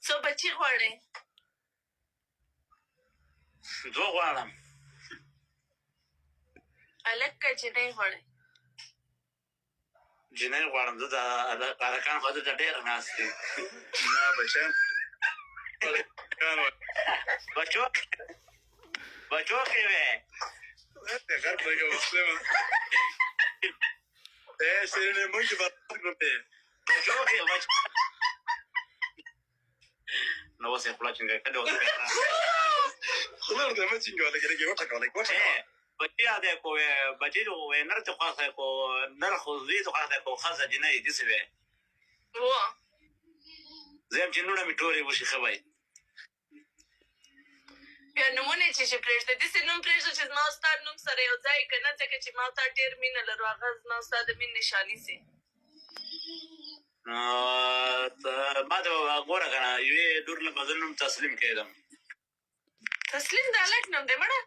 څو بچي غواړې؟ 2 غواړم. هلک که جنۍ غواړې؟ جنۍ غواړم. زه د هلکان خو دلته ډېر ناست دي. نه بچیان بچو کې وې غر پرګه مسلمه سرینه موږ به ګروپې بچو کې نو اوس یې خوله چینګه کړې اوس خوله ورته مه چینګوله کېږي وټکولی بچي یادی کو بچي وې نر ته خوښه کو نر خو زوی ته خوښه کو ښځه جنۍ داسې وې زه یم چې نوڼه مې ټولې وشي ښه وی بیا نومونه چې پرېږده داسې نوم پرېږده چې زما او ستا نوم سره یو ځای که نه ځکه چې ما او تا ډېر مینه لرو هغه زما او ستا د مینې نښاني سي ما ته ګوره که نه یوې لور له به زه نوم تسلیم کېدم تسلیم د هلک نوم دی مړه